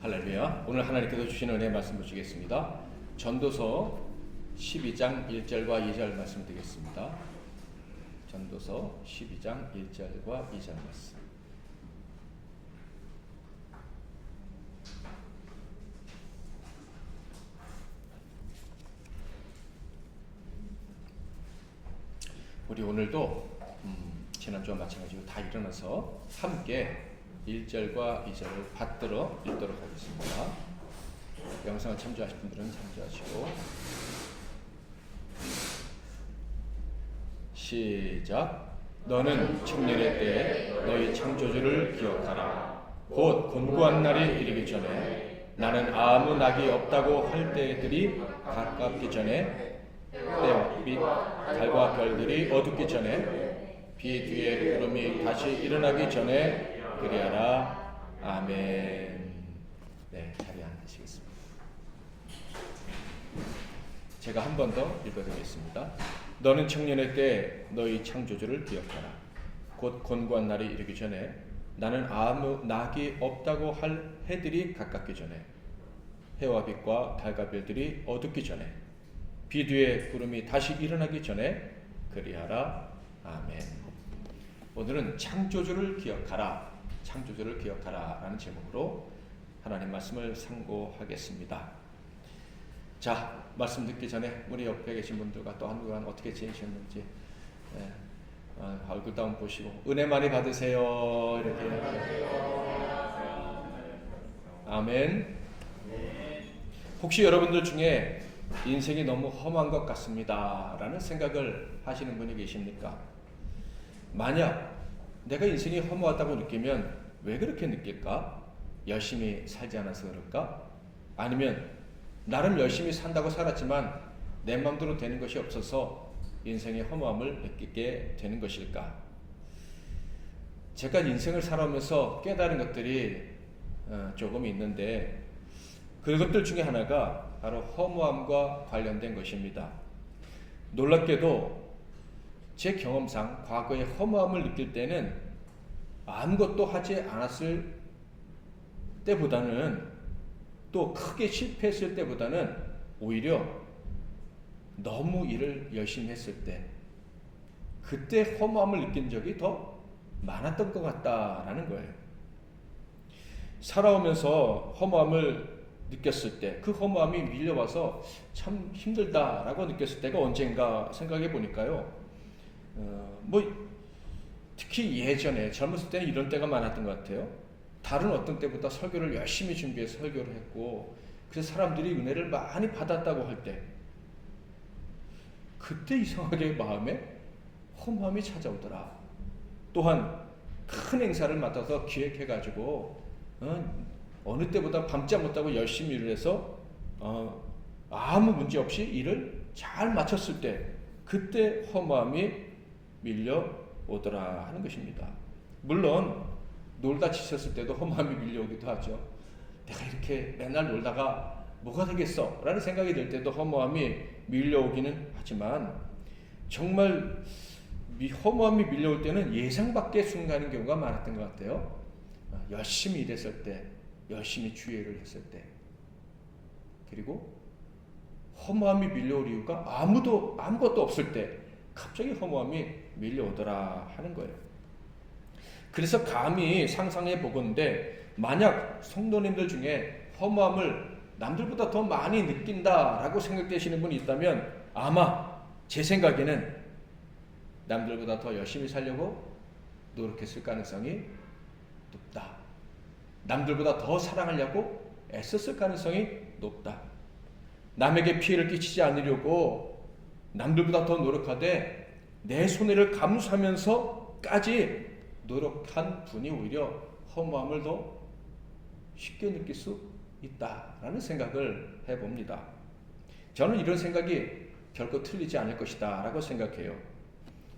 할렐루야. 오늘 하나님께서 주시는 은혜 말씀 보시겠습니다. 전도서 12장 1절과 2절 말씀 드리겠습니다. 전도서 12장 1절과 2절 말씀. 우리 오늘도 지난주와 마찬가지로 다 일어나서 함께 1절과 2절을 받들어 읽도록 하겠습니다. 영상을 참조하실 분들은 참조하시고 시작. 너는 청년의 때에 너희 창조주를 기억하라. 곧 곤고한 날이 이르기 전에 나는 아무 낙이 없다고 할 때들이 가깝기 전에 때와 빛 달과 별들이 어둡기 전에 비 뒤에 구름이 다시 일어나기 전에 그리하라. 아멘. 네, 자리에 앉으시겠습니다. 제가 한 번 더 읽어드리겠습니다. 너는 청년의 때 너희 창조주를 기억하라. 곧 곤고한 날이 이르기 전에 나는 아무 낙이 없다고 할 해들이 가깝기 전에 해와 빛과 달과 별들이 어둡기 전에 비 뒤에 구름이 다시 일어나기 전에 그리하라. 아멘. 오늘은 창조주를 기억하라. 창조주를 기억하라 라는 제목으로 하나님 말씀을 상고하겠습니다. 자, 말씀 듣기 전에 우리 옆에 계신 분들과 또 한 주간 어떻게 지내셨는지 얼굴 다운 보시고 은혜 많이 받으세요. 이렇게. 아멘. 혹시 여러분들 중에 인생이 너무 험한 것 같습니다 라는 생각을 하시는 분이 계십니까? 만약 내가 인생이 허무하다고 느끼면 왜 그렇게 느낄까? 열심히 살지 않아서 그럴까? 아니면 나름 열심히 산다고 살았지만 내 마음대로 되는 것이 없어서 인생의 허무함을 느끼게 되는 것일까? 제가 인생을 살아오면서 깨달은 것들이 조금 있는데 그것들 중에 하나가 바로 허무함과 관련된 것입니다. 놀랍게도 제 경험상 과거에 허무함을 느낄 때는 아무것도 하지 않았을 때보다는 또 크게 실패했을 때보다는 오히려 너무 일을 열심히 했을 때 그때 허무함을 느낀 적이 더 많았던 것 같다라는 거예요. 살아오면서 허무함을 느꼈을 때 그 허무함이 밀려와서 참 힘들다라고 느꼈을 때가 언젠가 생각해 보니까요. 특히 예전에 젊었을 때는 이런 때가 많았던 것 같아요. 다른 어떤 때보다 설교를 열심히 준비해서 설교를 했고 그래서 사람들이 은혜를 많이 받았다고 할 때 그때 이상하게 마음에 허무함이 찾아오더라. 또한 큰 행사를 맡아서 기획해가지고 어느 때보다 밤잠 못 자고 열심히 일을 해서 아무 문제 없이 일을 잘 마쳤을 때 그때 허무함이 밀려오더라 하는 것입니다. 물론 놀다 지쳤을 때도 허무함이 밀려오기도 하죠. 내가 이렇게 맨날 놀다가 뭐가 되겠어 라는 생각이 들 때도 허무함이 밀려오기는 하지만 정말 허무함이 밀려올 때는 예상 밖의 순간인 경우가 많았던 것 같아요. 열심히 일했을 때, 열심히 주의를 했을 때, 그리고 허무함이 밀려올 이유가 아무것도 없을 때 갑자기 허무함이 밀려오더라 하는 거예요. 그래서 감히 상상해 보건대 만약 성도님들 중에 허무함을 남들보다 더 많이 느낀다라고 생각되시는 분이 있다면 아마 제 생각에는 남들보다 더 열심히 살려고 노력했을 가능성이 높다. 남들보다 더 사랑하려고 애썼을 가능성이 높다. 남에게 피해를 끼치지 않으려고 남들보다 더 노력하되 내 손해를 감수하면서까지 노력한 분이 오히려 허무함을 더 쉽게 느낄 수 있다라는 생각을 해봅니다. 저는 이런 생각이 결코 틀리지 않을 것이다 라고 생각해요.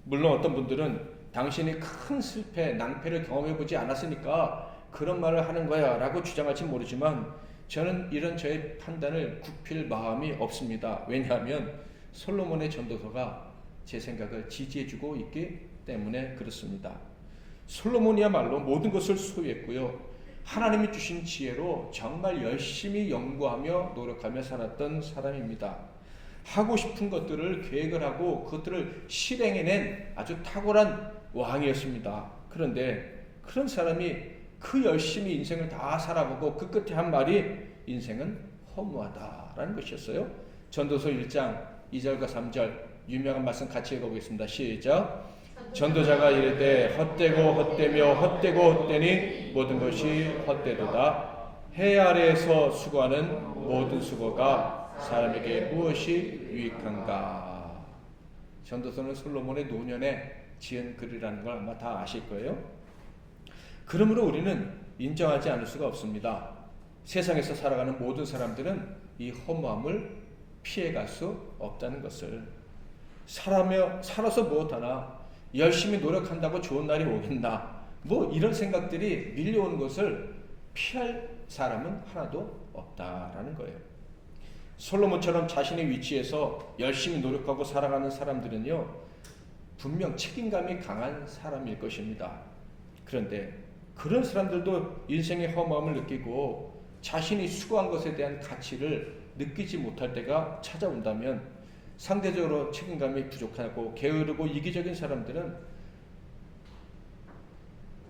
물론 어떤 분들은 당신이 큰 실패, 낭패를 경험해보지 않았으니까 그런 말을 하는 거야 라고 주장할지 모르지만 저는 이런 저의 판단을 굽힐 마음이 없습니다. 왜냐하면 솔로몬의 전도서가 제 생각을 지지해주고 있기 때문에 그렇습니다. 솔로몬이야말로 모든 것을 소유했고요. 하나님이 주신 지혜로 정말 열심히 연구하며 노력하며 살았던 사람입니다. 하고 싶은 것들을 계획을 하고 그것들을 실행해낸 아주 탁월한 왕이었습니다. 그런데 그런 사람이 그 열심히 인생을 다 살아보고 그 끝에 한 말이 인생은 허무하다라는 것이었어요. 전도서 1장 2절과 3절 유명한 말씀 같이 읽어보겠습니다. 시작. 전도자가 이르되 헛되고 헛되며 헛되고 헛되니 모든 것이 헛되도다. 해 아래에서 수고하는 모든 수고가 사람에게 무엇이 유익한가. 전도서는 솔로몬의 노년에 지은 글이라는 걸 아마 다 아실 거예요. 그러므로 우리는 인정하지 않을 수가 없습니다. 세상에서 살아가는 모든 사람들은 이 허무함을 피해갈 수 없다는 것을. 살아서 무엇하나 열심히 노력한다고 좋은 날이 오겠나, 뭐 이런 생각들이 밀려오는 것을 피할 사람은 하나도 없다라는 거예요. 솔로몬처럼 자신의 위치에서 열심히 노력하고 살아가는 사람들은요, 분명 책임감이 강한 사람일 것입니다. 그런데 그런 사람들도 인생의 허무함을 느끼고 자신이 수고한 것에 대한 가치를 느끼지 못할 때가 찾아온다면 상대적으로 책임감이 부족하고 게으르고 이기적인 사람들은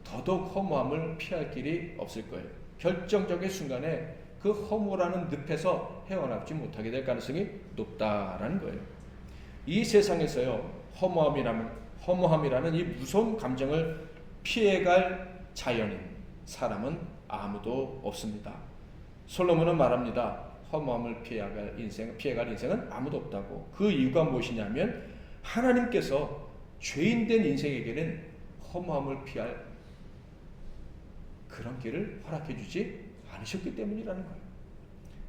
더더욱 허무함을 피할 길이 없을 거예요. 결정적인 순간에 그 허무라는 늪에서 헤어나지 못하게 될 가능성이 높다라는 거예요. 이 세상에서요, 허무함이라는 이 무서운 감정을 피해갈 자연인 사람은 아무도 없습니다. 솔로몬은 말합니다. 허무함을 피해갈 인생은 아무도 없다고. 그 이유가 무엇이냐면 하나님께서 죄인된 인생에게는 허무함을 피할 그런 길을 허락해 주지 않으셨기 때문이라는 거예요.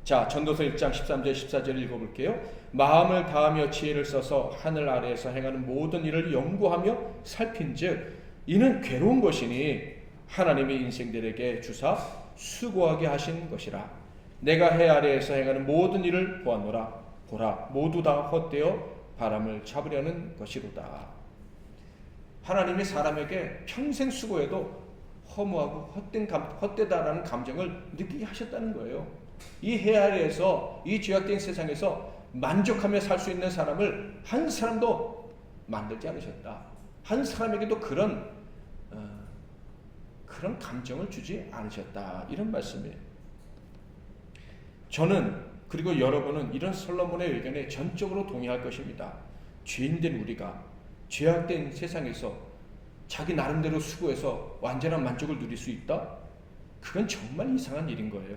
자, 전도서 1장 13절 14절 읽어볼게요. 마음을 다하며 지혜를 써서 하늘 아래에서 행하는 모든 일을 연구하며 살핀즉 이는 괴로운 것이니 하나님이 인생들에게 주사 수고하게 하신 것이라. 내가 해 아래에서 행하는 모든 일을 보았노라. 보라, 모두 다 헛되어 바람을 잡으려는 것이로다. 하나님이 사람에게 평생 수고해도 허무하고 헛되다라는 감정을 느끼게 하셨다는 거예요. 이 해 아래에서, 이 죄악된 세상에서 만족하며 살 수 있는 사람을 한 사람도 만들지 않으셨다. 한 사람에게도 그런 감정을 주지 않으셨다. 이런 말씀이에요. 저는, 그리고 여러분은 이런 솔로몬의 의견에 전적으로 동의할 것입니다. 죄인된 우리가 죄악된 세상에서 자기 나름대로 수고해서 완전한 만족을 누릴 수 있다? 그건 정말 이상한 일인 거예요.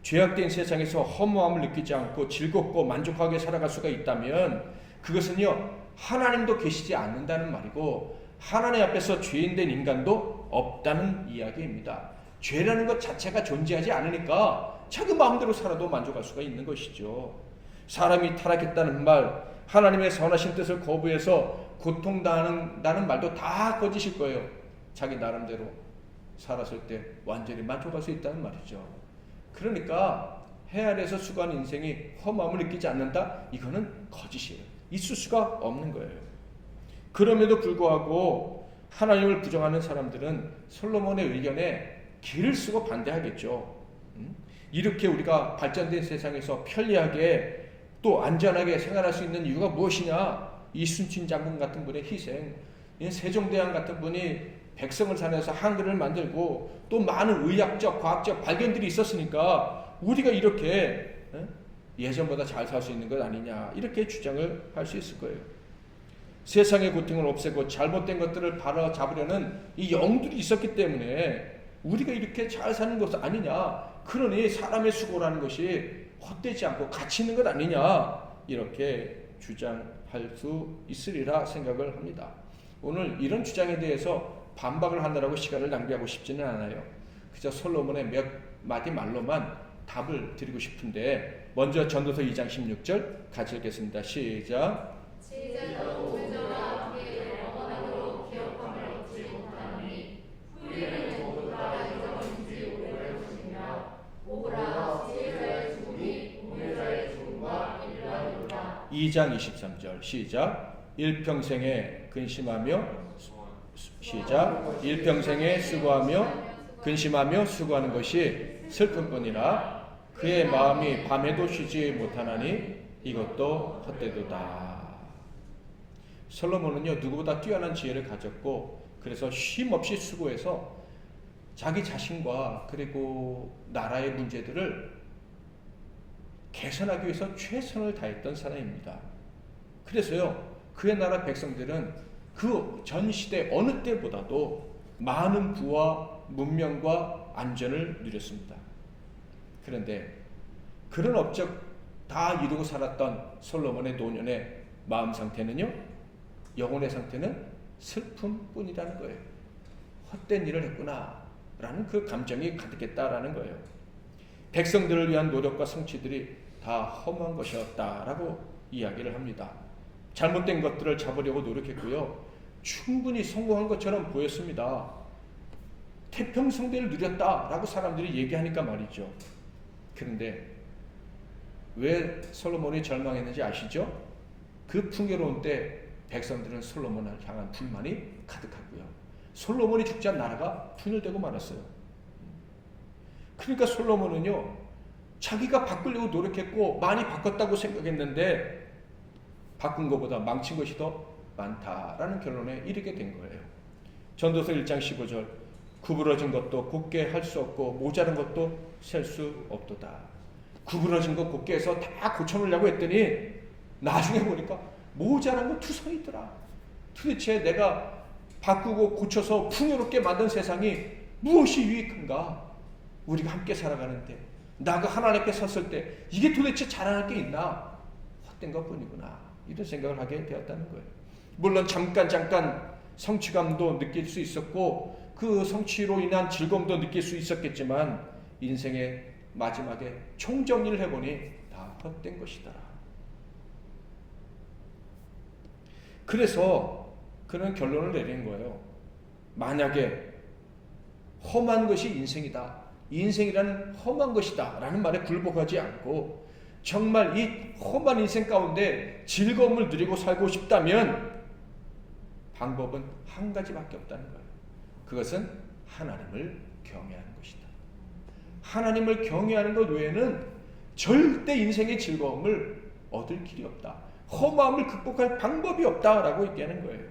죄악된 세상에서 허무함을 느끼지 않고 즐겁고 만족하게 살아갈 수가 있다면 그것은요, 하나님도 계시지 않는다는 말이고 하나님 앞에서 죄인된 인간도 없다는 이야기입니다. 죄라는 것 자체가 존재하지 않으니까 자기 마음대로 살아도 만족할 수가 있는 것이죠. 사람이 타락했다는 말, 하나님의 선하신 뜻을 거부해서 고통당한다는 말도 다 거짓일 거예요. 자기 나름대로 살았을 때 완전히 만족할 수 있다는 말이죠. 그러니까 해 아래에서 수고한 인생이 허무함을 느끼지 않는다? 이거는 거짓이에요. 있을 수가 없는 거예요. 그럼에도 불구하고 하나님을 부정하는 사람들은 솔로몬의 의견에 길을 쓰고 반대하겠죠. 이렇게 우리가 발전된 세상에서 편리하게 또 안전하게 생활할 수 있는 이유가 무엇이냐? 이순신 장군 같은 분의 희생, 세종대왕 같은 분이 백성을 살려서 한글을 만들고 또 많은 의학적, 과학적 발견들이 있었으니까 우리가 이렇게 예전보다 잘 살 수 있는 것 아니냐, 이렇게 주장을 할 수 있을 거예요. 세상의 고통을 없애고 잘못된 것들을 바로잡으려는 이 영들이 있었기 때문에 우리가 이렇게 잘 사는 것 아니냐, 그러니 사람의 수고라는 것이 헛되지 않고 가치 있는 것 아니냐, 이렇게 주장할 수 있으리라 생각을 합니다. 오늘 이런 주장에 대해서 반박을 하느라고 시간을 낭비하고 싶지는 않아요. 그저 솔로몬의 몇 마디 말로만 답을 드리고 싶은데, 먼저 전도서 2장 16절 같이 읽겠습니다. 시작. 이 2장 23절 시작. 일평생에 근심하며 시작. 일평생에 수고하며 근심하며 수고하는 것이 슬픔뿐이라 그의 마음이 밤에도 쉬지 못하나니 이것도 헛되도다. 솔로몬은요 누구보다 뛰어난 지혜를 가졌고 그래서 쉼없이 수고해서 자기 자신과 그리고 나라의 문제들을 개선하기 위해서 최선을 다했던 사람입니다. 그래서요 그의 나라 백성들은 그 전 시대 어느 때보다도 많은 부와 문명과 안전을 누렸습니다. 그런데 그런 업적 다 이루고 살았던 솔로몬의 노년의 마음 상태는요 영혼의 상태는 슬픔뿐이라는 거예요. 헛된 일을 했구나 라는 그 감정이 가득했다라는 거예요. 백성들을 위한 노력과 성취들이 다 허무한 것이었다라고 이야기를 합니다. 잘못된 것들을 잡으려고 노력했고요. 충분히 성공한 것처럼 보였습니다. 태평성대를 누렸다라고 사람들이 얘기하니까 말이죠. 그런데 왜 솔로몬이 절망했는지 아시죠? 그 풍요로운 때 백성들은 솔로몬을 향한 불만이 가득하고요. 솔로몬이 죽자 나라가 분열되고 말았어요. 그러니까 솔로몬은요 자기가 바꾸려고 노력했고 많이 바꿨다고 생각했는데 바꾼 것보다 망친 것이 더 많다라는 결론에 이르게 된 거예요. 전도서 1장 15절 구부러진 것도 곧게 할 수 없고 모자란 것도 셀 수 없도다. 구부러진 것 곧게 해서 다 고쳐놓으려고 했더니 나중에 보니까 모자란 거 투성이더라. 도대체 내가 바꾸고 고쳐서 풍요롭게 만든 세상이 무엇이 유익한가? 우리가 함께 살아가는데 나가 하나님께 섰을 때 이게 도대체 자랑할 게 있나? 헛된 것뿐이구나. 이런 생각을 하게 되었다는 거예요. 물론 잠깐 성취감도 느낄 수 있었고 그 성취로 인한 즐거움도 느낄 수 있었겠지만 인생의 마지막에 총정리를 해보니 다 헛된 것이다. 그래서 그런 결론을 내린 거예요. 만약에 험한 것이 인생이다. 인생이라는 험한 것이다 라는 말에 굴복하지 않고 정말 이 험한 인생 가운데 즐거움을 누리고 살고 싶다면 방법은 한 가지밖에 없다는 거예요. 그것은 하나님을 경외하는 것이다. 하나님을 경외하는 것 외에는 절대 인생의 즐거움을 얻을 길이 없다. 험함을 극복할 방법이 없다라고 얘기하는 거예요.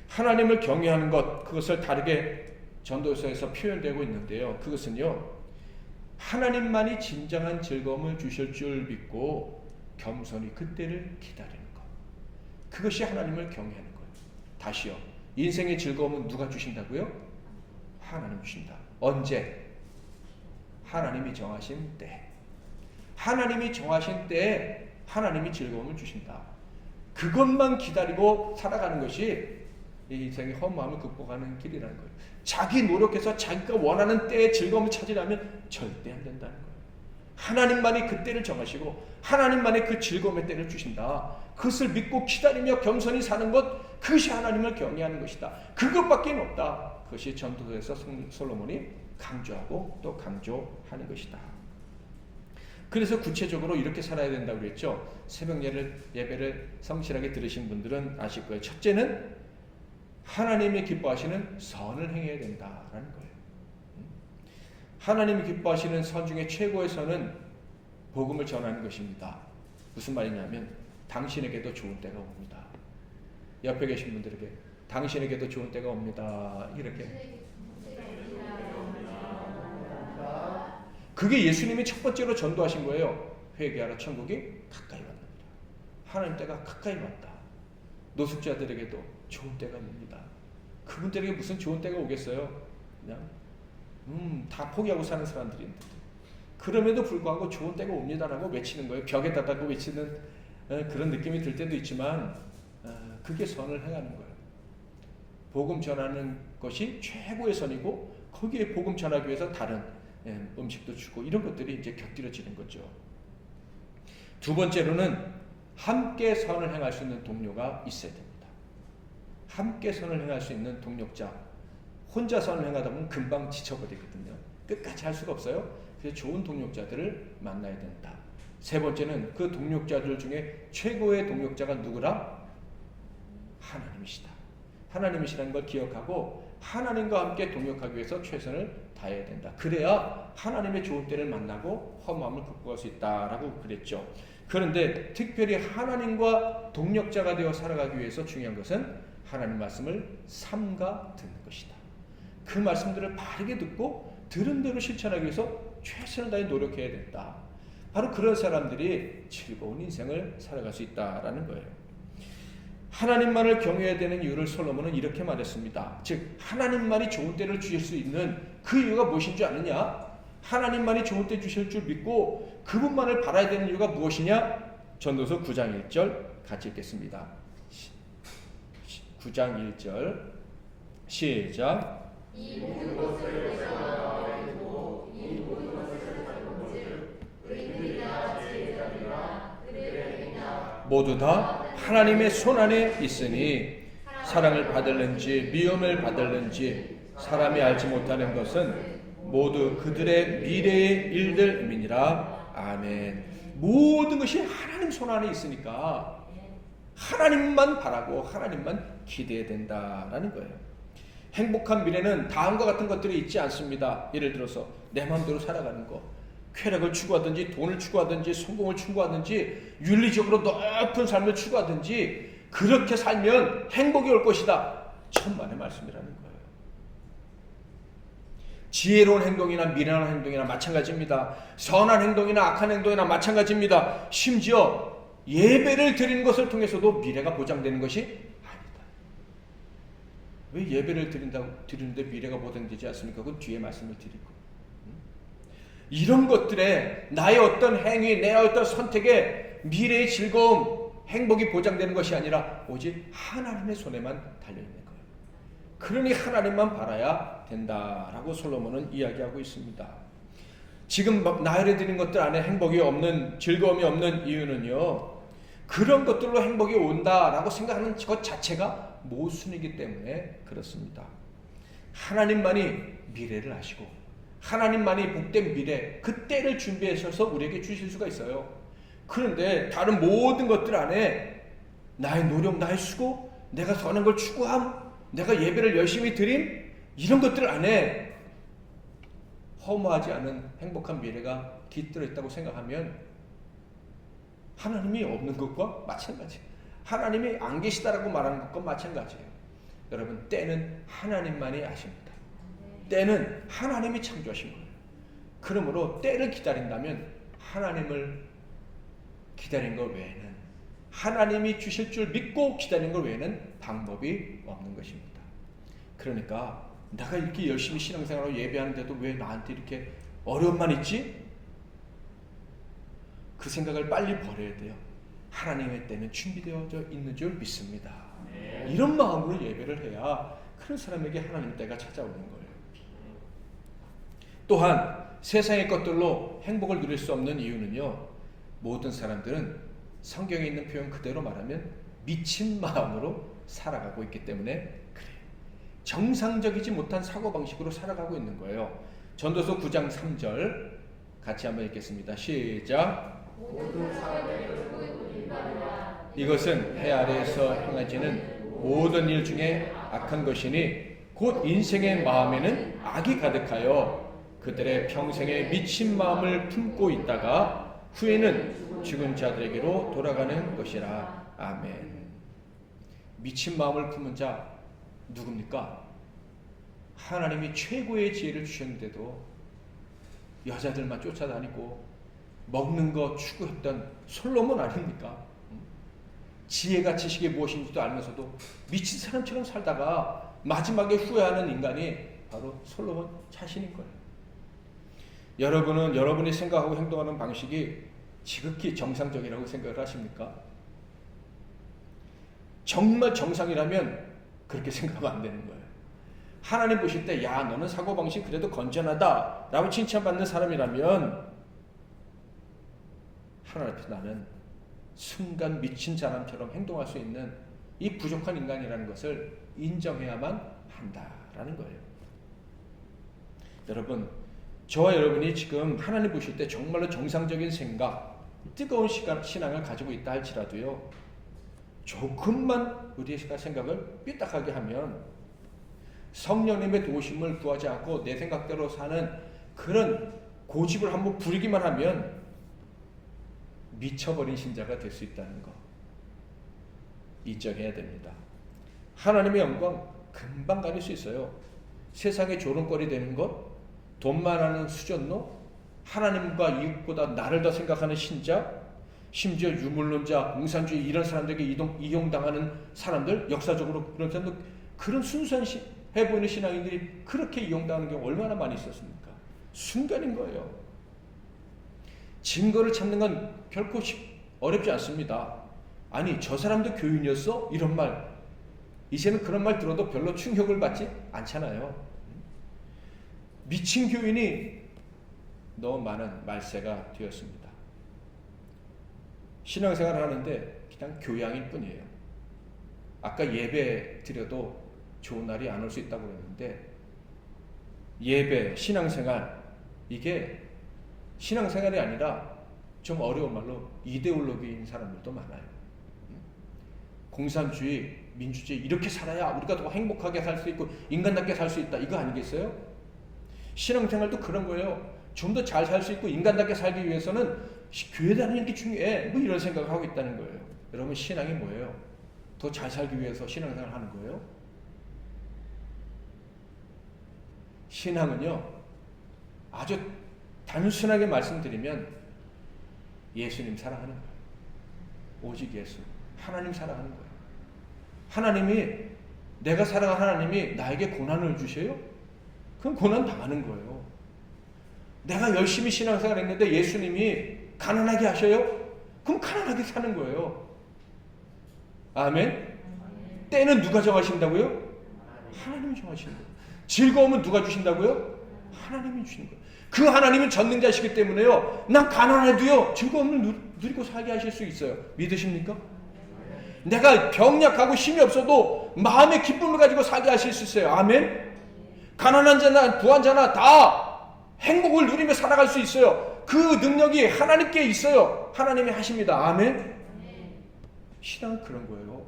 하나님을 경외하는 것, 그것을 다르게 전도서에서 표현되고 있는데요. 그것은요, 하나님만이 진정한 즐거움을 주실 줄 믿고 겸손히 그때를 기다리는 것. 그것이 하나님을 경외하는 거예요. 다시요. 인생의 즐거움은 누가 주신다고요? 하나님 주신다. 언제? 하나님이 정하신 때. 하나님이 정하신 때에 하나님이 즐거움을 주신다. 그것만 기다리고 살아가는 것이 이 인생의 허무함을 극복하는 길이라는 거예요. 자기 노력해서 자기가 원하는 때에 즐거움을 찾으려면 절대 안 된다는 거예요. 하나님만이 그 때를 정하시고 하나님만이 그 즐거움의 때를 주신다. 그것을 믿고 기다리며 겸손히 사는 것, 그것이 하나님을 경외하는 것이다. 그것밖에 없다. 그것이 전도서에서 솔로몬이 강조하고 또 강조하는 것이다. 그래서 구체적으로 이렇게 살아야 된다고 그랬죠. 새벽 예배를 성실하게 들으신 분들은 아실 거예요. 첫째는 하나님이 기뻐하시는 선을 행해야 된다라는 거예요. 하나님이 기뻐하시는 선 중에 최고의 선은 복음을 전하는 것입니다. 무슨 말이냐면 당신에게도 좋은 때가 옵니다. 옆에 계신 분들에게 당신에게도 좋은 때가 옵니다. 이렇게. 그게 예수님이 첫 번째로 전도하신 거예요. 회개하라, 천국이 가까이 왔습니다. 하나님 때가 가까이 왔다. 노숙자들에게도 좋은 때가 옵니다. 그분들에게 무슨 좋은 때가 오겠어요? 그냥 다 포기하고 사는 사람들인데 그럼에도 불구하고 좋은 때가 옵니다라고 외치는 거예요. 벽에 다다고 외치는 그런 느낌이 들 때도 있지만 그게 선을 행하는 거예요. 복음 전하는 것이 최고의 선이고 거기에 복음 전하기 위해서 다른 음식도 주고 이런 것들이 이제 곁들여지는 거죠. 두 번째로는 함께 선을 행할 수 있는 동료가 있어야 됩니다. 함께 선을 행할 수 있는 동력자. 혼자 선을 행하다 보면 금방 지쳐버리거든요. 끝까지 할 수가 없어요. 그래서 좋은 동력자들을 만나야 된다. 세 번째는 그 동력자들 중에 최고의 동력자가 누구라? 하나님이시다. 하나님이시라는 걸 기억하고 하나님과 함께 동역하기 위해서 최선을 다해야 된다. 그래야 하나님의 좋은 때를 만나고 허무함을 극복할 수 있다라고 그랬죠. 그런데 특별히 하나님과 동력자가 되어 살아가기 위해서 중요한 것은 하나님 말씀을 삼가 듣는 것이다. 그 말씀들을 바르게 듣고 들은 대로 실천하기 위해서 최선을 다해 노력해야 된다. 바로 그런 사람들이 즐거운 인생을 살아갈 수 있다라는 거예요. 하나님만을 경외해야 되는 이유를 솔로몬은 이렇게 말했습니다. 즉 하나님만이 좋은 때를 주실 수 있는 그 이유가 무엇인 줄 아느냐? 하나님만이 좋은 때 주실 줄 믿고 그분만을 바라야 되는 이유가 무엇이냐? 전도서 9장 1절 같이 읽겠습니다. 9장 1절 시작. 이 모든 것을 내가 알고 이 모든 것을 본즉 의인이나 지혜자니라 그들에게나 모두 다 하나님의 손안에 있으니 사랑을 받을는지 미움을 받을는지 사람이 알지 못하는 것은 모두 그들의 미래의 일들임이니라. 아멘. 모든 것이 하나님 손안에 있으니까 하나님만 바라고 하나님만 기대해야 된다라는 거예요. 행복한 미래는 다음과 같은 것들이 있지 않습니다. 예를 들어서 내 마음대로 살아가는 거, 쾌락을 추구하든지 돈을 추구하든지 성공을 추구하든지 윤리적으로 높은 삶을 추구하든지 그렇게 살면 행복이 올 것이다. 천만의 말씀이라는 거예요. 지혜로운 행동이나 미련한 행동이나 마찬가지입니다. 선한 행동이나 악한 행동이나 마찬가지입니다. 심지어 예배를 드리는 것을 통해서도 미래가 보장되는 것이 아니다. 왜 예배를 드리는데 미래가 보장되지 않습니까? 그건 뒤에 말씀을 드리고. 이런 것들에 나의 어떤 행위, 내 어떤 선택에 미래의 즐거움, 행복이 보장되는 것이 아니라 오직 하나님의 손에만 달려있는 거예요. 그러니 하나님만 바라야 된다라고 솔로몬은 이야기하고 있습니다. 지금 나열해 드린 것들 안에 행복이 없는, 즐거움이 없는 이유는요, 그런 것들로 행복이 온다라고 생각하는 것 자체가 모순이기 때문에 그렇습니다. 하나님만이 미래를 아시고 하나님만이 복된 미래, 그 때를 준비하셔서 우리에게 주실 수가 있어요. 그런데 다른 모든 것들 안에 나의 노력, 나의 수고, 내가 선한 걸 추구함, 내가 예배를 열심히 드림, 이런 것들 안에 허무하지 않은 행복한 미래가 깃들어 있다고 생각하면 하나님이 없는 것과 마찬가지예요. 하나님이 안 계시다라고 말하는 것과 마찬가지예요. 여러분, 때는 하나님만이 아십니다. 때는 하나님이 창조하신 거예요. 그러므로 때를 기다린다면 하나님을 기다린 것 외에는, 하나님이 주실 줄 믿고 기다린 것 외에는 방법이 없는 것입니다. 그러니까 내가 이렇게 열심히 신앙생활하고 예배하는데도 왜 나한테 이렇게 어려움만 있지? 그 생각을 빨리 버려야 돼요. 하나님의 때는 준비되어져 있는 줄 믿습니다. 이런 마음으로 예배를 해야 그런 사람에게 하나님의 때가 찾아오는 거예요. 또한 세상의 것들로 행복을 누릴 수 없는 이유는요, 모든 사람들은 성경에 있는 표현 그대로 말하면 미친 마음으로 살아가고 있기 때문에 그래요. 정상적이지 못한 사고방식으로 살아가고 있는 거예요. 전도서 9장 3절 같이 한번 읽겠습니다. 시작. 모든 사람의 결국은 일반이라. 이것은 해 아래에서 행해지는 모든 일 중에 악한 것이니 곧 인생의 마음에는 악이 가득하여 그들의 평생에 미친 마음을 품고 있다가 후에는 죽은 자들에게로 돌아가는 것이라. 아멘. 미친 마음을 품은 자 누굽니까? 하나님이 최고의 지혜를 주셨는데도 여자들만 쫓아다니고 먹는 거 추구했던 솔로몬 아닙니까? 지혜가 지식이 무엇인지도 알면서도 미친 사람처럼 살다가 마지막에 후회하는 인간이 바로 솔로몬 자신인 거예요. 여러분은 여러분이 생각하고 행동하는 방식이 지극히 정상적이라고 생각을 하십니까? 정말 정상이라면 그렇게 생각하면 안 되는 거예요. 하나님 보실 때 야, 너는 사고방식 그래도 건전하다 라고 칭찬받는 사람이라면 하나님 앞에서 나는 순간 미친 사람처럼 행동할 수 있는 이 부족한 인간이라는 것을 인정해야만 한다라는 거예요. 여러분, 저와 여러분이 지금 하나님 보실 때 정말로 정상적인 생각, 뜨거운 신앙을 가지고 있다 할지라도요, 조금만 우리의 생각을 삐딱하게 하면 성령님의 도우심을 구하지 않고 내 생각대로 사는 그런 고집을 한번 부리기만 하면 미쳐버린 신자가 될 수 있다는 거 인정해야 됩니다. 하나님의 영광 금방 가릴 수 있어요. 세상의 조롱거리 되는 것, 돈만 하는 수전노, 하나님과 이웃보다 나를 더 생각하는 신자, 심지어 유물론자, 공산주의 이런 사람들에게 이용당하는 사람들, 역사적으로 그런 사람들, 그런 순수한 해보이는 신앙인들이 그렇게 이용당하는 경우 얼마나 많이 있었습니까? 순간인 거예요. 증거를 찾는 건 결코 어렵지 않습니다. 아니 저 사람도 교인이었어? 이런 말 이제는 그런 말 들어도 별로 충격을 받지 않잖아요. 미친 교인이 너무 많은 말세가 되었습니다. 신앙생활을 하는데 그냥 교양일 뿐이에요. 아까 예배 드려도 좋은 날이 안 올 수 있다고 그랬는데 예배, 신앙생활 이게 신앙생활이 아니라 좀 어려운 말로 이데올로기인 사람들도 많아요. 공산주의, 민주주의 이렇게 살아야 우리가 더 행복하게 살 수 있고 인간답게 살 수 있다 이거 아니겠어요? 신앙생활도 그런 거예요. 좀 더 잘 살 수 있고 인간답게 살기 위해서는 교회 다니는 게 중요해 뭐 이런 생각을 하고 있다는 거예요. 여러분 신앙이 뭐예요? 더 잘 살기 위해서 신앙생활을 하는 거예요? 신앙은요 아주 단순하게 말씀드리면 예수님 사랑하는 거예요. 오직 예수 하나님 사랑하는 거예요. 하나님이 내가 사랑하는 하나님이 나에게 고난을 주셔요? 그럼 고난 당하는 거예요. 내가 열심히 신앙생활 했는데 예수님이 가난하게 하셔요? 그럼 가난하게 사는 거예요. 아멘? 때는 누가 정하신다고요? 하나님이 정하시는 거예요. 즐거움은 누가 주신다고요? 하나님이 주시는 거예요. 그 하나님은 전능자시기 때문에요. 난 가난해도요 즐거움을 누리고 살게 하실 수 있어요. 믿으십니까? 내가 병약하고 힘이 없어도 마음의 기쁨을 가지고 살게 하실 수 있어요. 아멘? 가난한 자나 부한 자나 다 행복을 누리며 살아갈 수 있어요. 그 능력이 하나님께 있어요. 하나님이 하십니다. 아멘? 신앙은 그런 거예요.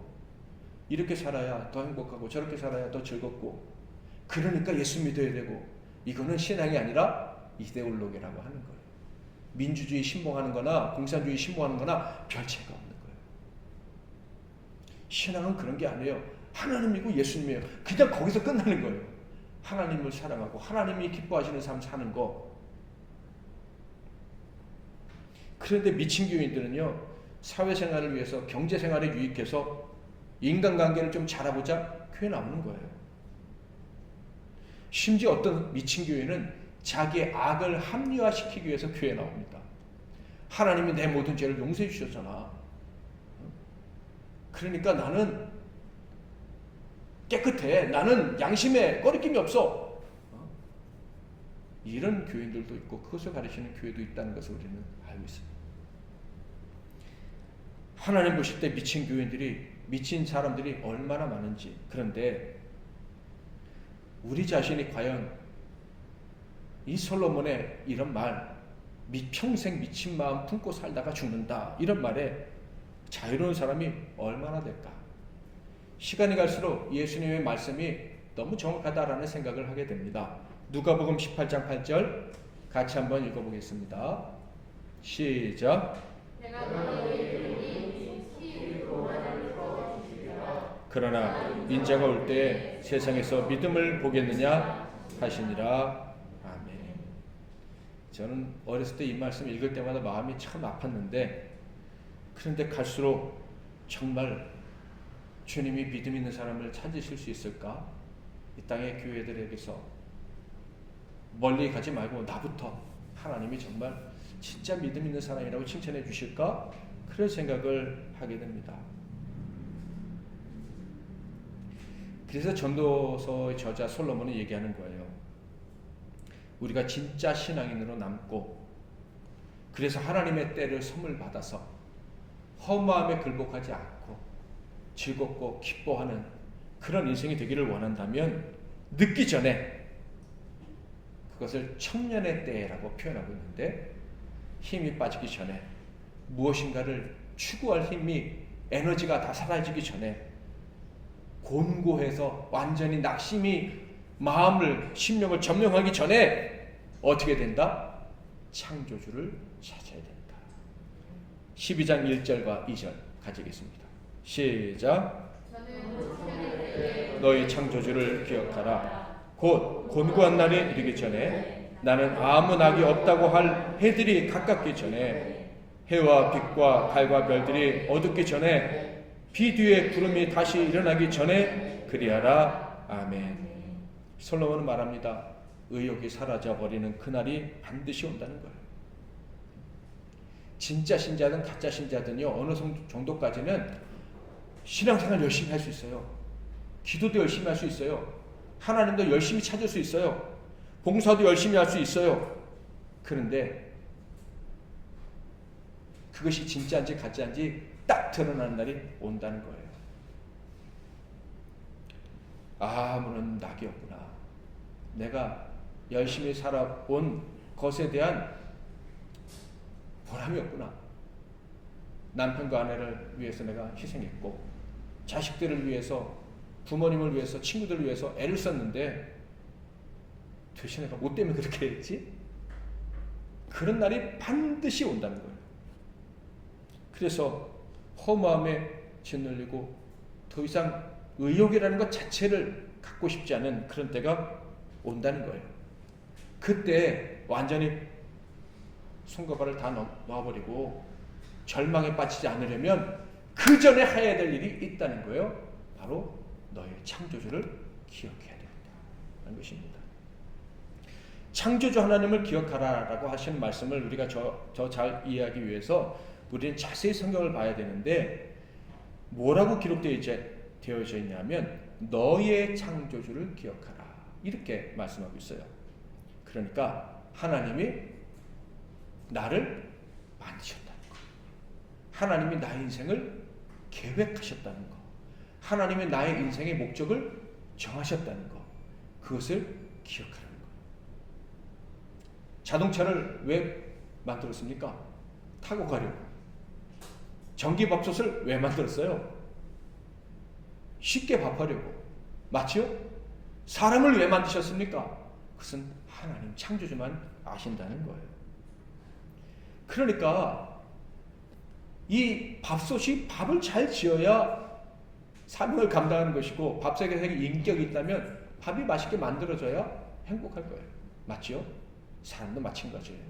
이렇게 살아야 더 행복하고 저렇게 살아야 더 즐겁고 그러니까 예수 믿어야 되고 이거는 신앙이 아니라 이데올로기라고 하는 거예요. 민주주의 신봉하는 거나 공산주의 신봉하는 거나 별 차이가 없는 거예요. 신앙은 그런 게 아니에요. 하나님이고 예수님이에요. 그냥 거기서 끝나는 거예요. 하나님을 사랑하고 하나님이 기뻐하시는 삶 사는 거. 그런데 미친 교인들은요 사회생활을 위해서 경제생활에 유익해서 인간관계를 좀 잘하고자 교회 나오는 거예요. 심지어 어떤 미친 교인은 자기의 악을 합리화시키기 위해서 교회에 나옵니다. 하나님이 내 모든 죄를 용서해 주셨잖아. 그러니까 나는 깨끗해. 나는 양심에 꺼리낌이 없어. 이런 교인들도 있고 그것을 가르치는 교회도 있다는 것을 우리는 알고 있습니다. 하나님 보실 때 미친 교인들이 미친 사람들이 얼마나 많은지. 그런데 우리 자신이 과연 이 솔로몬의 이런 말 평생 미친 마음 품고 살다가 죽는다 이런 말에 자유로운 사람이 얼마나 될까. 시간이 갈수록 예수님의 말씀이 너무 정확하다라는 생각을 하게 됩니다. 누가복음 18장 8절 같이 한번 읽어보겠습니다. 시작. 그러나 인자가 올 때 세상에서 믿음을 보겠느냐 하시니라. 아멘. 저는 어렸을 때 이 말씀 읽을 때마다 마음이 참 아팠는데 그런데 갈수록 정말 주님이 믿음 있는 사람을 찾으실 수 있을까? 이 땅의 교회들에게서 멀리 가지 말고 나부터 하나님이 정말 진짜 믿음 있는 사람이라고 칭찬해 주실까? 그런 생각을 하게 됩니다. 그래서 전도서의 저자 솔로몬은 얘기하는 거예요. 우리가 진짜 신앙인으로 남고 그래서 하나님의 때를 선물 받아서 허무함에 굴복하지 않고 즐겁고 기뻐하는 그런 인생이 되기를 원한다면 늦기 전에 그것을 청년의 때라고 표현하고 있는데 힘이 빠지기 전에 무엇인가를 추구할 힘이 에너지가 다 사라지기 전에 곤고해서 완전히 낙심이 마음을 심령을 점령하기 전에 어떻게 된다? 창조주를 찾아야 된다. 12장 1절과 2절 가지겠습니다. 시작. 너희 창조주를 기억하라. 곧 곤고한 날이 이르기 전에 나는 아무 낙이 없다고 할 해들이 가깝기 전에 해와 빛과 달과 별들이 어둡기 전에 비 뒤에 구름이 다시 일어나기 전에 그리하라. 아멘. 솔로몬은 말합니다. 의욕이 사라져버리는 그날이 반드시 온다는 거예요. 진짜 신자든 가짜 신자든요, 어느 정도까지는 신앙생활 열심히 할 수 있어요. 기도도 열심히 할 수 있어요. 하나님도 열심히 찾을 수 있어요. 봉사도 열심히 할 수 있어요. 그런데 그것이 진짜인지 가짜인지 딱 드러나는 날이 온다는 거예요. 아무런 낙이 없구나. 내가 열심히 살아온 것에 대한 보람이 없구나. 남편과 아내를 위해서 내가 희생했고, 자식들을 위해서, 부모님을 위해서, 친구들을 위해서 애를 썼는데 도대체 내가 뭐 때문에 그렇게 했지? 그런 날이 반드시 온다는 거예요. 그래서 허무함에 짓눌리고 더 이상 의욕이라는 것 자체를 갖고 싶지 않은 그런 때가 온다는 거예요. 그때 완전히 손과 발을 다 놓아버리고 절망에 빠지지 않으려면 그 전에 해야 될 일이 있다는 거예요. 바로 너의 창조주를 기억해야 된다는 것입니다. 창조주 하나님을 기억하라라고 하시는 말씀을 우리가 더 잘 이해하기 위해서 우리는 자세히 성경을 봐야 되는데, 뭐라고 기록되어져 있냐면 너의 창조주를 기억하라, 이렇게 말씀하고 있어요. 그러니까 하나님이 나를 만드셨다는 거, 하나님이 나의 인생을 계획하셨다는 거, 하나님이 나의 인생의 목적을 정하셨다는 거, 그것을 기억하라는 거. 자동차를 왜 만들었습니까? 타고 가려고. 전기밥솥을 왜 만들었어요? 쉽게 밥하려고. 맞죠? 사람을 왜 만드셨습니까? 그것은 하나님 창조주만 아신다는 거예요. 그러니까 이 밥솥이 밥을 잘 지어야 사명을 감당하는 것이고, 밥솥에 인격이 있다면 밥이 맛있게 만들어져야 행복할 거예요. 맞죠? 사람도 마찬가지예요.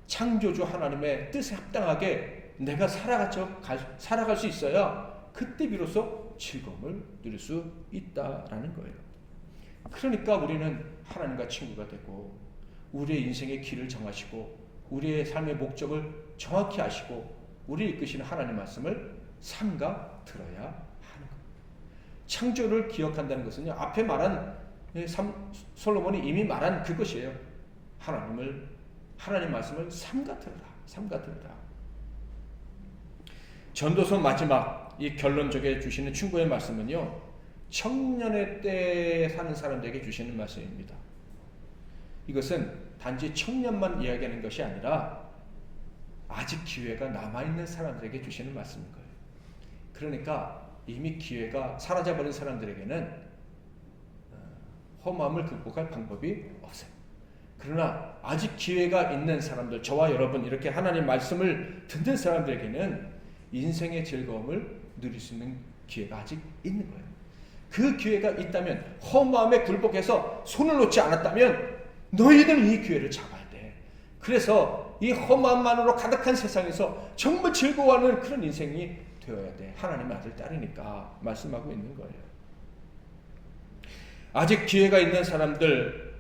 창조주 하나님의 뜻에 합당하게 내가 살아갈 수 있어야 그때 비로소 즐거움을 누릴 수 있다라는 거예요. 그러니까 우리는 하나님과 친구가 되고, 우리의 인생의 길을 정하시고, 우리의 삶의 목적을 정확히 아시고, 우리를 이끄시는 하나님 말씀을 삼가 들어야 하는 겁니다. 창조를 기억한다는 것은요, 앞에 말한 솔로몬이 이미 말한 그것이에요. 하나님 말씀을 삼가 들어라. 전도서 마지막 이 결론적에 주시는 충고의 말씀은요, 청년의 때에 사는 사람들에게 주시는 말씀입니다. 이것은 단지 청년만 이야기하는 것이 아니라 아직 기회가 남아있는 사람들에게 주시는 말씀인 거예요. 그러니까 이미 기회가 사라져버린 사람들에게는 허무함을 극복할 방법이 없어요. 그러나 아직 기회가 있는 사람들, 저와 여러분, 이렇게 하나님 말씀을 듣는 사람들에게는 인생의 즐거움을 누릴 수 있는 기회가 아직 있는 거예요. 그 기회가 있다면, 허무함에 굴복해서 손을 놓지 않았다면 너희들은 이 기회를 잡아야 돼. 그래서 이 허무함만으로 가득한 세상에서 정말 즐거워하는 그런 인생이 되어야 돼. 하나님의 아들, 딸이니까 말씀하고 있는 거예요. 아직 기회가 있는 사람들,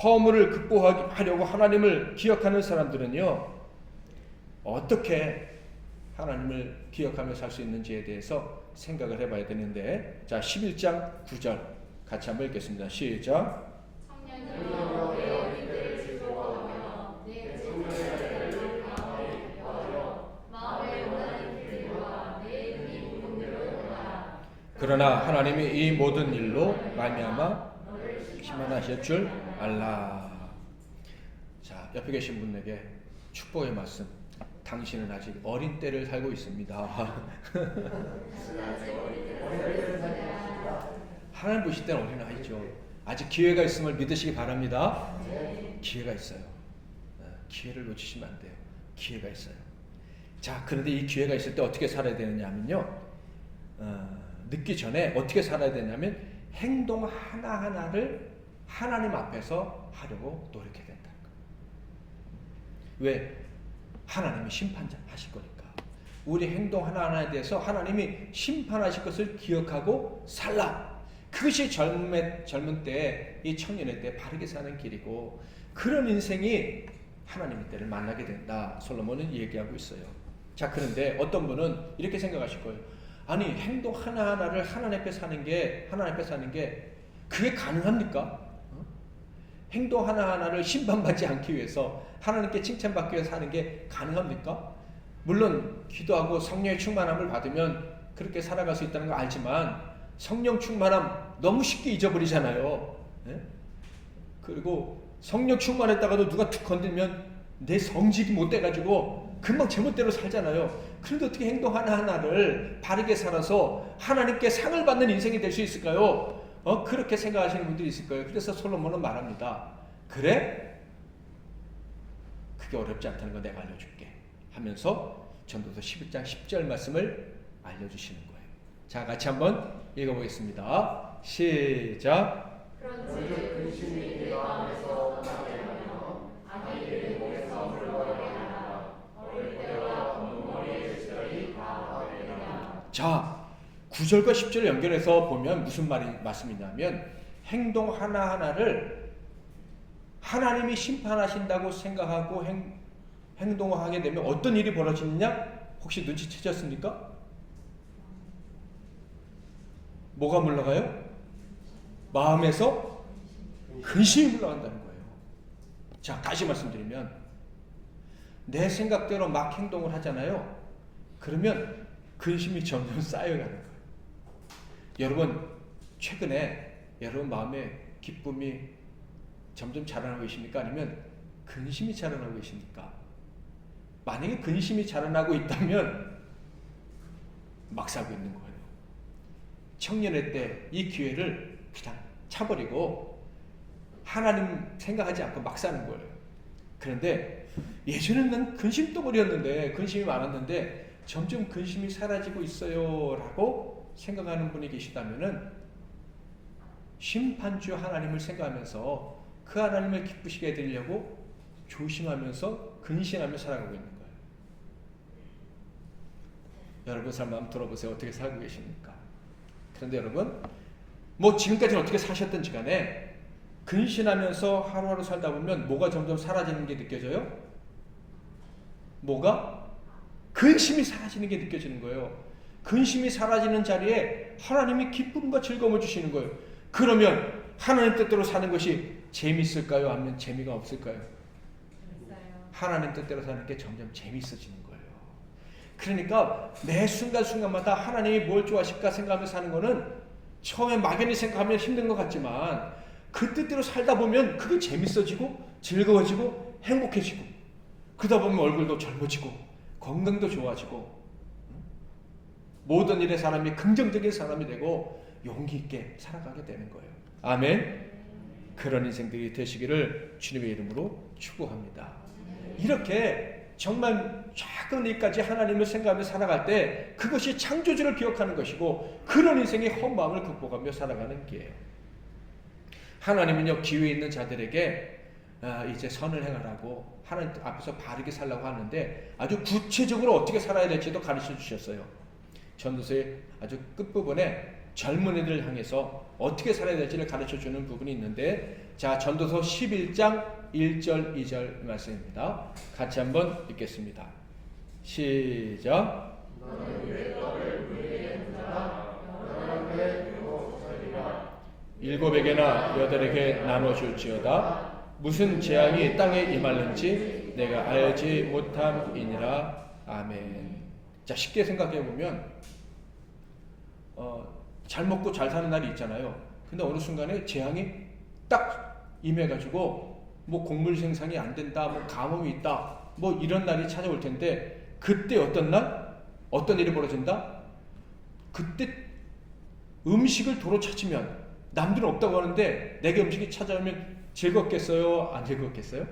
허무를 극복하려고 하나님을 기억하는 사람들은요, 어떻게 하나님을 기억하며 살 수 있는지에 대해서 생각을 해봐야 되는데, 자, 11장 9절 같이 한번 읽겠습니다. 시작. 그러나 하나님이 이 모든 일로 말미암아 희망하실 줄 알라. 자, 옆에 계신 분에게 축복의 말씀. 당신은 아직 어린 때를 살고 있습니다. 하나님 보실 때는 어린아이죠. 아직 기회가 있음을 믿으시기 바랍니다. 기회가 있어요. 기회를 놓치시면 안 돼요. 기회가 있어요. 자, 그런데 이 기회가 있을 때 어떻게 살아야 되느냐 하면요. 늦기 전에 어떻게 살아야 되냐면 행동 하나하나를 하나님 앞에서 하려고 노력해야 된다. 왜? 하나님이 심판자 하실 거니까. 우리 행동 하나하나에 대해서 하나님이 심판하실 것을 기억하고 살라. 그것이 젊은 때, 이 청년의 때 바르게 사는 길이고, 그런 인생이 하나님의 때를 만나게 된다. 솔로몬은 얘기하고 있어요. 자, 그런데 어떤 분은 이렇게 생각하실 거예요. 아니, 행동 하나하나를 하나님 앞에 사는 게 그게 가능합니까? 행동 하나하나를 심판받지 않기 위해서, 하나님께 칭찬받기 위해서 사는 게 가능합니까? 물론 기도하고 성령의 충만함을 받으면 그렇게 살아갈 수 있다는 거 알지만, 성령 충만함 너무 쉽게 잊어버리잖아요. 그리고 성령 충만했다가도 누가 툭 건들면 내 성질이 못 돼가지고 금방 제멋대로 살잖아요. 그런데 어떻게 행동 하나하나를 바르게 살아서 하나님께 상을 받는 인생이 될 수 있을까요? 그렇게 생각하시는 분들이 있을 거예요. 그래서 솔로몬은 말합니다. 그래? 그게 어렵지 않다는 거 내가 알려줄게 하면서 전도서 11장 10절 말씀을 알려주시는 거예요. 자, 같이 한번 읽어보겠습니다. 시작. 그런즉 근심이 내 마음에서 떠나게 하며 악이 목에서 물러가게 하라. 어릴 때와 눈머리의 시절이 다 되리라. 자, 9절과 10절 연결해서 보면 무슨 말씀이냐면 행동 하나하나를 하나님이 심판하신다고 생각하고 행동을 하게 되면 어떤 일이 벌어지느냐? 혹시 눈치채셨습니까? 뭐가 물러가요? 마음에서 근심이 물러간다는 거예요. 자, 다시 말씀드리면 내 생각대로 막 행동을 하잖아요. 그러면 근심이 점점 쌓여가는 거예요. 여러분, 최근에 여러분 마음에 기쁨이 점점 자라나고 계십니까? 아니면 근심이 자라나고 계십니까? 만약에 근심이 자라나고 있다면 막 살고 있는 거예요. 청년의 때 이 기회를 그냥 차버리고 하나님 생각하지 않고 막 사는 거예요. 그런데 예전에는 난 근심덩어리였는데, 근심이 많았는데 점점 근심이 사라지고 있어요 라고 생각하는 분이 계시다면은 심판주 하나님을 생각하면서 그 하나님을 기쁘시게 해드리려고 조심하면서 근신하며 살아가고 있는 거예요. 여러분 삶 한번 들어보세요. 어떻게 살고 계십니까? 그런데 여러분, 뭐 지금까지는 어떻게 사셨든지 간에 근신하면서 하루하루 살다 보면 뭐가 점점 사라지는 게 느껴져요? 뭐가? 근심이 사라지는 게 느껴지는 거예요. 근심이 사라지는 자리에 하나님이 기쁨과 즐거움을 주시는 거예요. 그러면 하나님 뜻대로 사는 것이 재미있을까요? 아니면 재미가 없을까요? 하나님 뜻대로 사는 게 점점 재미있어지는 거예요. 그러니까 매 순간순간마다 하나님이 뭘 좋아하실까 생각하며 사는 거는 처음에 막연히 생각하면 힘든 것 같지만 그 뜻대로 살다 보면 그게 재밌어지고 즐거워지고 행복해지고, 그러다 보면 얼굴도 젊어지고 건강도 좋아지고 모든 일에 사람이 긍정적인 사람이 되고 용기 있게 살아가게 되는 거예요. 아멘. 그런 인생들이 되시기를 주님의 이름으로 축복합니다. 이렇게 정말 작은 일까지 하나님을 생각하며 살아갈 때 그것이 창조주를 기억하는 것이고, 그런 인생의 헛마음을 극복하며 살아가는 길이에요. 하나님은요, 기회 있는 자들에게 이제 선을 행하라고 하나님 앞에서 바르게 살라고 하는데 아주 구체적으로 어떻게 살아야 될지도 가르쳐 주셨어요. 전도서의 아주 끝부분에 젊은이들을 향해서 어떻게 살아야 될지를 가르쳐 주는 부분이 있는데, 자, 전도서 11장 1절 2절 말씀입니다. 같이 한번 읽겠습니다. 시작. 일곱에게나 여덟에게 나눠줄지어다. 무슨 재앙이 땅에 임할는지 내가 알지 못함이니라. 아멘. 자, 쉽게 생각해 보면 잘 먹고 잘 사는 날이 있잖아요. 근데 어느 순간에 재앙이 딱 임해가지고 뭐 곡물 생산이 안 된다, 뭐 가뭄이 있다, 뭐 이런 날이 찾아올 텐데, 그때 어떤 날? 어떤 일이 벌어진다? 그때 음식을 도로 찾으면 남들은 없다고 하는데 내게 음식이 찾아오면 즐겁겠어요? 안 즐겁겠어요?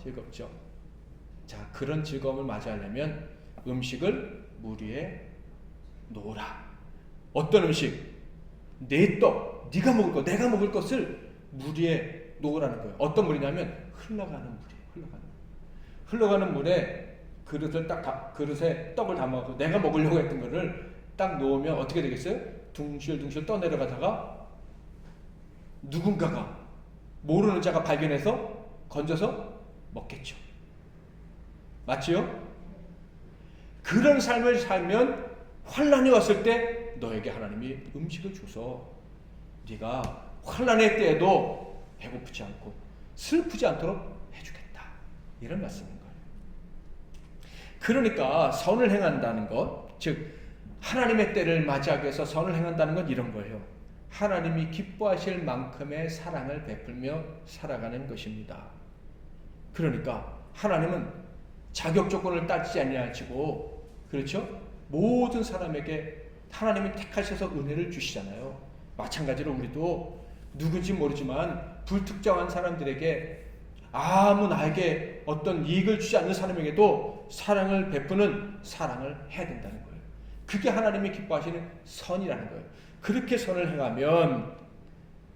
즐겁죠. 자, 그런 즐거움을 맞이하려면 음식을 물 위에 놓으라. 어떤 음식? 내 떡, 네가 먹을 것, 내가 먹을 것을 물 위에 놓으라는 거예요. 어떤 물이냐면 흘러가는 물이에요. 흘러가는 물에 그릇에 떡을 담아서 내가 먹으려고 했던 거를 딱 놓으면 어떻게 되겠어요? 둥실둥실 떠내려가다가 누군가가, 모르는 자가 발견해서 건져서 먹겠죠. 맞지요? 그런 삶을 살면 환난이 왔을 때 너에게 하나님이 음식을 줘서 네가 환난의 때에도 배고프지 않고 슬프지 않도록 해주겠다. 이런 말씀인 거예요. 그러니까 선을 행한다는 것, 즉 하나님의 때를 맞이하기 위해서 선을 행한다는 건 이런 거예요. 하나님이 기뻐하실 만큼의 사랑을 베풀며 살아가는 것입니다. 그러니까 하나님은 자격 조건을 따지지 아니하시고, 그렇죠? 모든 사람에게 하나님이 택하셔서 은혜를 주시잖아요. 마찬가지로 우리도 누군지 모르지만 불특정한 사람들에게, 아무 나에게 어떤 이익을 주지 않는 사람에게도 사랑을 베푸는 사랑을 해야 된다는 거예요. 그게 하나님이 기뻐하시는 선이라는 거예요. 그렇게 선을 행하면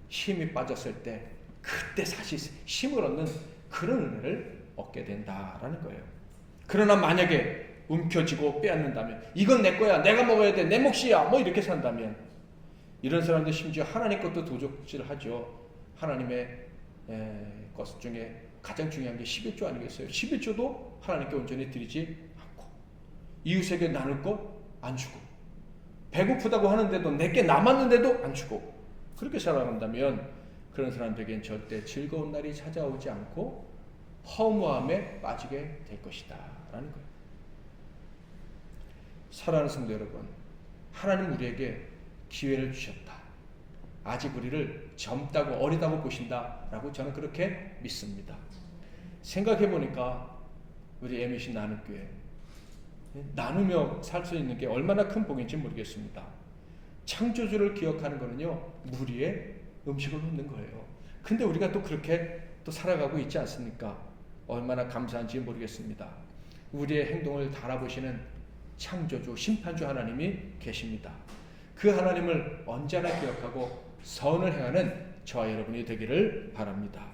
힘이 빠졌을 때 그때 사실 힘을 얻는 그런 은혜를 얻게 된다라는 거예요. 그러나 만약에 움켜쥐고 빼앗는다면, 이건 내 거야, 내가 먹어야 돼, 내 몫이야, 뭐 이렇게 산다면, 이런 사람들 심지어 하나님 것도 도적질하죠. 하나님의 것 중에 가장 중요한 게 11조 아니겠어요? 11조도 하나님께 온전히 드리지 않고, 이웃에게 나눌 것 안 주고, 배고프다고 하는데도 내게 남았는데도 안 주고, 그렇게 살아간다면 그런 사람들에겐 절대 즐거운 날이 찾아오지 않고 허무함에 빠지게 될 것이다 라는 거예요. 사랑하는 성도 여러분, 하나님 우리에게 기회를 주셨다. 아직 우리를 젊다고 어리다고 보신다라고 저는 그렇게 믿습니다. 생각해보니까 우리 MBC 나눔교회 나누며 살 수 있는 게 얼마나 큰 복인지 모르겠습니다. 창조주를 기억하는 거는요, 물 위에 음식을 놓는 거예요. 근데 우리가 또 그렇게 또 살아가고 있지 않습니까? 얼마나 감사한지 모르겠습니다. 우리의 행동을 달아보시는 창조주, 심판주 하나님이 계십니다. 그 하나님을 언제나 기억하고 선을 행하는 저와 여러분이 되기를 바랍니다.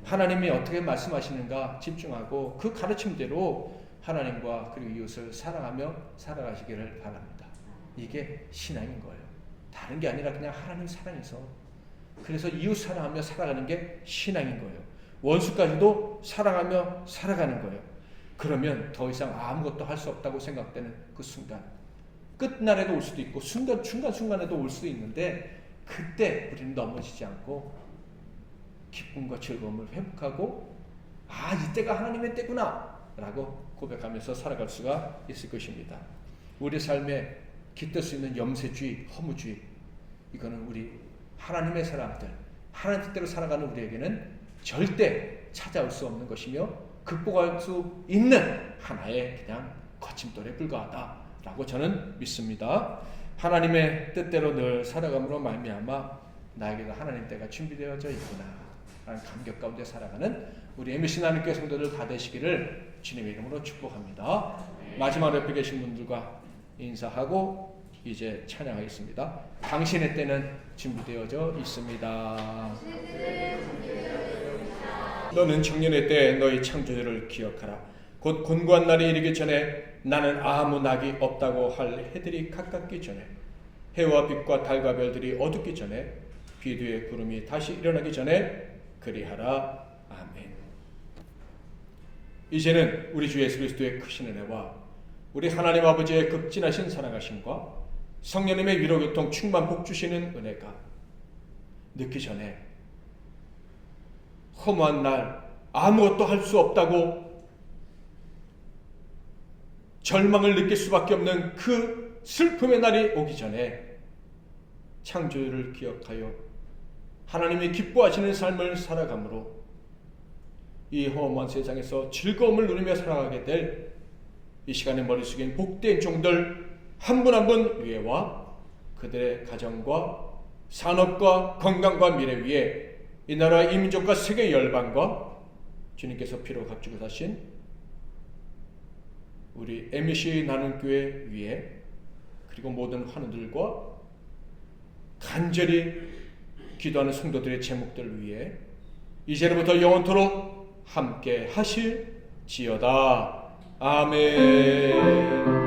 하나님이 어떻게 말씀하시는가 집중하고 그 가르침대로 하나님과 그리고 이웃을 사랑하며 살아가시기를 바랍니다. 이게 신앙인 거예요. 다른 게 아니라 그냥 하나님 사랑해서, 그래서 이웃 사랑하며 살아가는 게 신앙인 거예요. 원수까지도 사랑하며 살아가는 거예요. 그러면 더 이상 아무것도 할 수 없다고 생각되는 그 순간, 끝날에도 올 수도 있고 중간순간에도 올 수도 있는데, 그때 우리는 넘어지지 않고 기쁨과 즐거움을 회복하고, 아, 이때가 하나님의 때구나 라고 고백하면서 살아갈 수가 있을 것입니다. 우리 삶에 깃들 수 있는 염세주의, 허무주의, 이거는 우리 하나님의 사람들, 하나님 뜻대로 살아가는 우리에게는 절대 찾아올 수 없는 것이며 극복할 수 있는 하나의 그냥 거침돌에 불과하다라고 저는 믿습니다. 하나님의 뜻대로 늘 살아감으로 말미암아 나에게도 하나님 때가 준비되어져 있구나 라는 감격 가운데 살아가는 우리 MBC 나눔교회 성도들 다 되시기를 주님의 이름으로 축복합니다. 마지막으로 옆에 계신 분들과 인사하고 이제 찬양하겠습니다. 당신의 때는 준비되어져 있습니다. 너는 청년의 때 너희 창조주를 기억하라. 곧 곤고한 날이 이르기 전에 나는 아무 낙이 없다고 할 해들이 가깝기 전에, 해와 빛과 달과 별들이 어둡기 전에, 비두의 구름이 다시 일어나기 전에 그리하라. 아멘. 이제는 우리 주 예수 그리스도의 크신 은혜와 우리 하나님 아버지의 극진하신 사랑하심과 성령님의 위로교통 충만 복 주시는 은혜가 늦기 전에, 허무한 날 아무것도 할 수 없다고 절망을 느낄 수밖에 없는 그 슬픔의 날이 오기 전에 창조주를 기억하여 하나님이 기뻐하시는 삶을 살아감으로 이 허무한 세상에서 즐거움을 누리며 살아가게 될 이 시간에 머리 숙인 복된 종들 한 분 한 분 위에와 그들의 가정과 산업과 건강과 미래 위에 이 나라 이 민족과 세계 열방과 주님께서 피로 값주고 사신 우리 MBC 나눔교회 위에 그리고 모든 환우들과 간절히 기도하는 성도들의 제목들을 위해 이제로부터 영원토록 함께 하실지어다. 아멘.